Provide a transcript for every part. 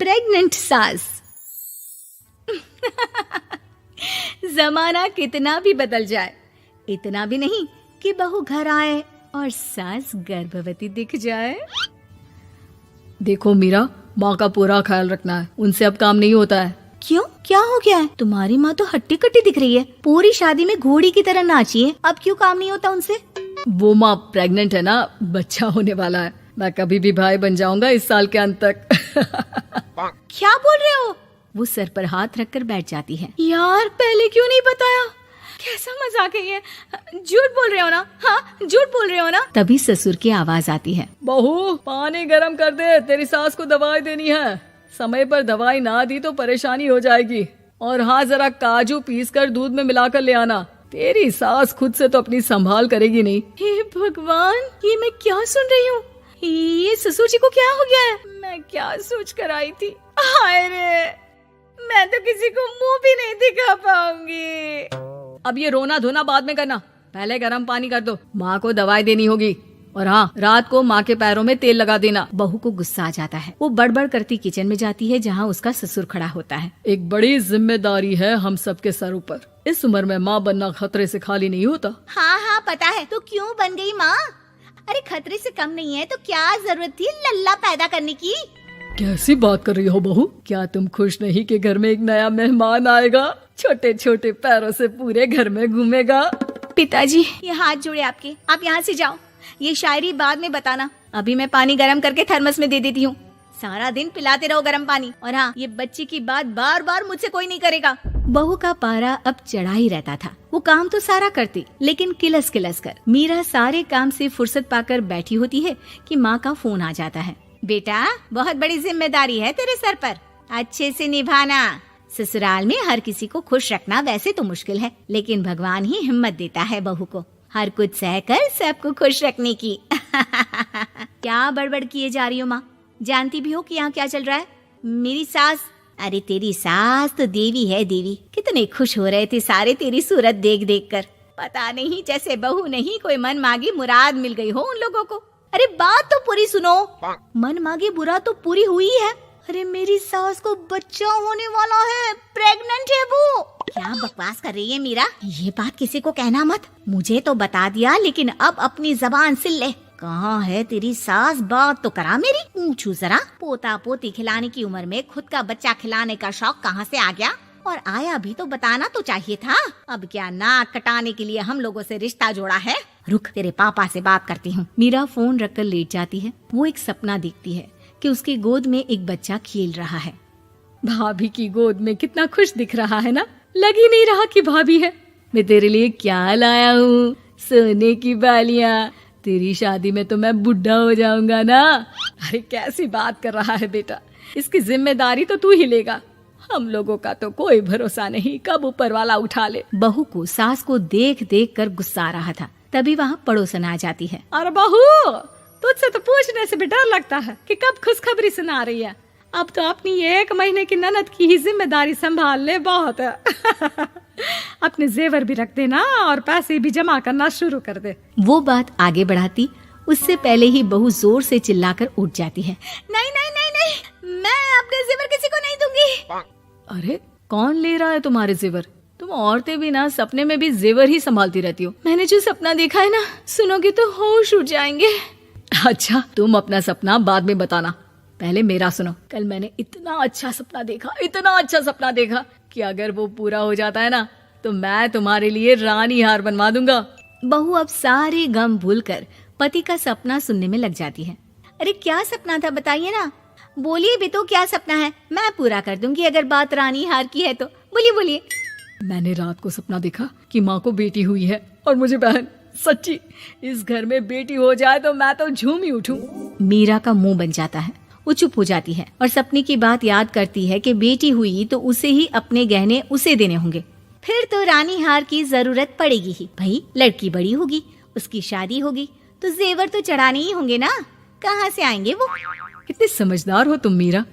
Pregnant सास। जमाना कितना भी बदल जाए, इतना भी नहीं कि बहू घर आए और सास गर्भवती दिख जाए। देखो मीरा, माँ का पूरा ख्याल रखना है, उनसे अब काम नहीं होता है। क्यों, क्या हो गया है? तुम्हारी माँ तो हट्टी कट्टी दिख रही है, पूरी शादी में घोड़ी की तरह नाची है, अब क्यों काम नहीं होता उनसे? वो माँ प्रेग्नेंट है ना, बच्चा होने वाला है। मैं कभी भी भाई बन जाऊंगा इस साल के अंत तक। क्या बोल रहे हो? वो सर पर हाथ रखकर बैठ जाती है। यार, पहले क्यों नहीं बताया? कैसा मजाक है ये? झूठ बोल रहे हो ना? हाँ, झूठ बोल रहे हो ना? तभी ससुर की आवाज आती है। बहू, पानी गरम कर दे, तेरी सास को दवाई देनी है। समय पर दवाई ना दी तो परेशानी हो जाएगी। और हाँ, जरा काजू पीस कर दूध में मिलाकर ले आना। तेरी सास खुद से तो अपनी संभाल करेगी नहीं। हे भगवान, ये मैं क्या सुन रही हूँ? ये ससुर जी को क्या हो गया है? मैं क्या सोच कर आई थी? हाय रे, मैं तो किसी को मुंह भी नहीं दिखा पाऊंगी। अब ये रोना धोना बाद में करना, पहले गर्म पानी कर दो, माँ को दवाई देनी होगी। और हाँ, रात को माँ के पैरों में तेल लगा देना। बहू को गुस्सा आ जाता है, वो बड़बड़ करती किचन में जाती है जहाँ उसका ससुर खड़ा होता है। एक बड़ी जिम्मेदारी है हम सबके सर ऊपर। इस उम्र में माँ बनना खतरे से खाली नहीं होता। हाँ हाँ पता है, तो क्यों बन गई माँ? अरे खतरे से कम नहीं है तो क्या जरूरत थी लल्ला पैदा करने की? कैसी बात कर रही हो बहू? क्या तुम खुश नहीं कि घर में एक नया मेहमान आएगा, छोटे छोटे पैरों से पूरे घर में घूमेगा? पिताजी, ये हाथ जोड़े आपके, आप यहाँ से जाओ। ये शायरी बाद में बताना, अभी मैं पानी गरम करके थर्मस में दे देती हूँ। सारा दिन पिलाते रहो गरम पानी। और हाँ, ये बच्ची की बात बार बार मुझसे कोई नहीं करेगा। बहू का पारा अब चढ़ा ही रहता था। वो काम तो सारा करती, लेकिन किलस किलस कर। मीरा सारे काम से फुर्सत पाकर बैठी होती है कि माँ का फोन आ जाता है। बेटा, बहुत बड़ी जिम्मेदारी है तेरे सर पर, अच्छे से निभाना। ससुराल में हर किसी को खुश रखना वैसे तो मुश्किल है, लेकिन भगवान ही हिम्मत देता है बहू को हर कुछ सहकर सबको खुश रखने की। क्या बड़बड़ किए जा रही हो माँ? जानती भी हो कि यहाँ क्या चल रहा है? मेरी सास, अरे तेरी सास तो देवी है देवी। कितने खुश हो रहे थे सारे तेरी सूरत देख देख कर। पता नहीं जैसे बहू नहीं कोई मन मांगी मुराद मिल गई हो उन लोगों को। अरे बात तो पूरी सुनो। मन मांगी बुरा तो पूरी हुई है। अरे मेरी सास को बच्चा होने वाला है, प्रेग्नेंट है वो। क्या बकवास कर रही है मीरा? ये बात किसी को कहना मत। मुझे तो बता दिया, लेकिन अब अपनी जबान सिल ले। कहाँ है तेरी सास? बात तो करा मेरी। पूछू जरा, पोता पोती खिलाने की उम्र में खुद का बच्चा खिलाने का शौक कहाँ से आ गया? और आया भी तो बताना तो चाहिए था। अब क्या नाक कटाने के लिए हम लोगों से रिश्ता जोड़ा है? रुक, तेरे पापा से बात करती हूँ। मीरा फोन रखकर लेट जाती है। वो एक सपना देखती है कि उसकी गोद में एक बच्चा खेल रहा है। भाभी की गोद में कितना खुश दिख रहा है ना? लग ही नहीं रहा कि भाभी है। मैं तेरे लिए क्या लाया हूँ, सोने की बालियाँ। तेरी शादी में तो मैं बुढ़ा हो जाऊंगा ना। अरे कैसी बात कर रहा है बेटा, इसकी जिम्मेदारी तो तू ही लेगा। हम लोगों का तो कोई भरोसा नहीं, कब ऊपर वाला उठा ले। बहू को सास को देख देख कर गुस्सा आ रहा था। तभी वहाँ पड़ोसन आ जाती है। अरे बहू, तुझसे तो पूछने से भी डर लगता है कि कब खुशखबरी सुना रही है। अब तो अपनी 1 महीने की ननद की ही जिम्मेदारी संभाल ले, बहुत है। अपने जेवर भी रख देना और पैसे भी जमा करना शुरू कर दे। वो बात आगे बढ़ाती उससे पहले ही बहू जोर से चिल्लाकर उठ जाती है। नहीं नहीं नहीं नहीं, मैं अपने जेवर किसी को नहीं दूंगी। अरे कौन ले रहा है तुम्हारे जेवर? तुम औरतें भी ना सपने में भी जेवर ही संभालती रहती हो। मैंने जो सपना देखा है ना, सुनोगे तो होश उड़ जाएंगे। अच्छा, तुम अपना सपना बाद में बताना, पहले मेरा सुनो। कल मैंने इतना अच्छा सपना देखा, इतना अच्छा सपना देखा कि अगर वो पूरा हो जाता है ना तो मैं तुम्हारे लिए रानी हार बनवा दूंगा। बहू अब सारे गम भूलकर पति का सपना सुनने में लग जाती है। अरे क्या सपना था, बताइए ना। बोलिए भी तो, क्या सपना है? मैं पूरा कर दूंगी अगर बात रानी हार की है तो। बोलिए बोलिए। मैंने रात को सपना देखा कि माँ को बेटी हुई है और मुझे बहन। सच्ची, इस घर में बेटी हो जाए तो मैं तो झूम ही उठूं। मीरा का मुंह बन जाता है। वो चुप हो जाती है और सपने की बात याद करती है कि बेटी हुई तो उसे ही अपने गहने उसे देने होंगे। फिर तो रानी हार की जरूरत पड़ेगी ही। भाई लड़की बड़ी होगी, उसकी शादी होगी तो जेवर तो चढ़ाने ही होंगे ना। कहाँ से आएंगे वो? कितने समझदार हो तुम मीरा।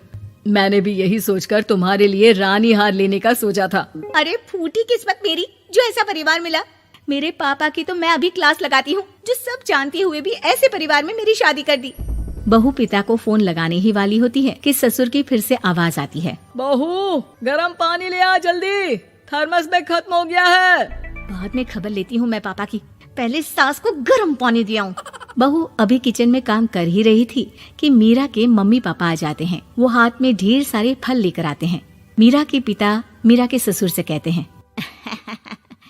मैंने भी यही सोचकर तुम्हारे लिए रानी हार लेने का सोचा था। अरे फूटी किस्मत मेरी जो ऐसा परिवार मिला। मेरे पापा की तो मैं अभी क्लास लगाती हूँ, जो सब जानते हुए भी ऐसे परिवार में मेरी शादी कर दी। बहू पिता को फोन लगाने ही वाली होती है कि ससुर की फिर से आवाज आती है। बहू गरम पानी ले आ जल्दी, थर्मस में खत्म हो गया है। बाद में खबर लेती हूँ मैं पापा की, पहले सास को गर्म पानी दिया हूँ। बहू अभी किचन में काम कर ही रही थी कि मीरा के मम्मी पापा आ जाते हैं। वो हाथ में ढेर सारे फल लेकर आते हैं। मीरा के पिता मीरा के ससुर से कहते हैं,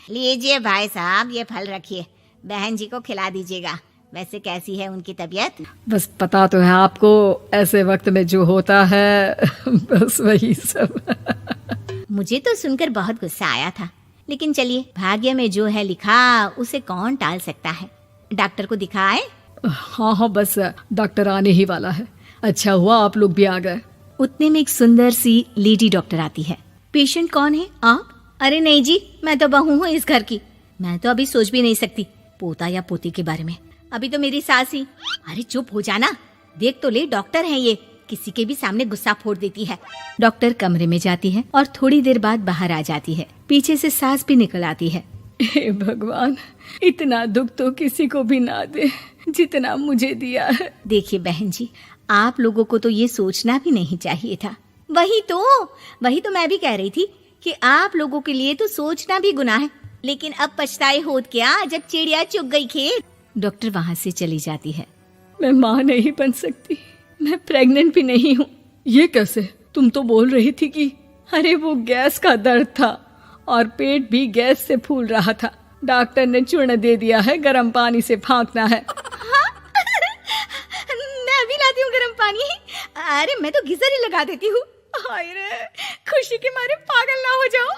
लीजिए भाई साहब, ये फल रखिए, बहन जी को खिला दीजिएगा। वैसे कैसी है उनकी तबीयत? बस पता तो है आपको, ऐसे वक्त में जो होता है बस वही सब। मुझे तो सुनकर बहुत गुस्सा आया था, लेकिन चलिए, भाग्य में जो है लिखा उसे कौन टाल सकता है। डॉक्टर को दिखाए? हाँ, बस डॉक्टर आने ही वाला है। अच्छा हुआ आप लोग भी आ गए। उतने में एक सुंदर सी लेडी डॉक्टर आती है। पेशेंट कौन है आप? अरे नहीं जी, मैं तो बहू हूँ इस घर की। मैं तो अभी सोच भी नहीं सकती पोता या पोती के बारे में। अभी तो मेरी सास ही। अरे चुप हो जाना, देख तो ले, डॉक्टर है ये, किसी के भी सामने गुस्सा फोड़ देती है। डॉक्टर कमरे में जाती है और थोड़ी देर बाद बाहर आ जाती है। पीछे से सास भी निकल आती है। हे भगवान, इतना दुख तो किसी को भी ना दे जितना मुझे दिया है। देखिए बहन जी, आप लोगों को तो ये सोचना भी नहीं चाहिए था। वही तो मैं भी कह रही थी कि आप लोगों के लिए तो सोचना भी गुनाह है, लेकिन अब पछताए होत क्या जब चिड़िया चुग गई खेत। डॉक्टर वहाँ से चली जाती है। मैं माँ नहीं बन सकती, मैं प्रेग्नेंट भी नहीं हूँ। ये कैसे? तुम तो बोल रही थी कि अरे वो गैस का दर्द था और पेट भी गैस से फूल रहा था। डॉक्टर ने चूर्ण दे दिया है, गर्म पानी से फांकना है। हाँ? मैं अभी लाती हूँ गर्म पानी। अरे मैं तो गीजर ही लगा देती हूँ। हाय रे, खुशी के मारे पागल ना हो जाओ।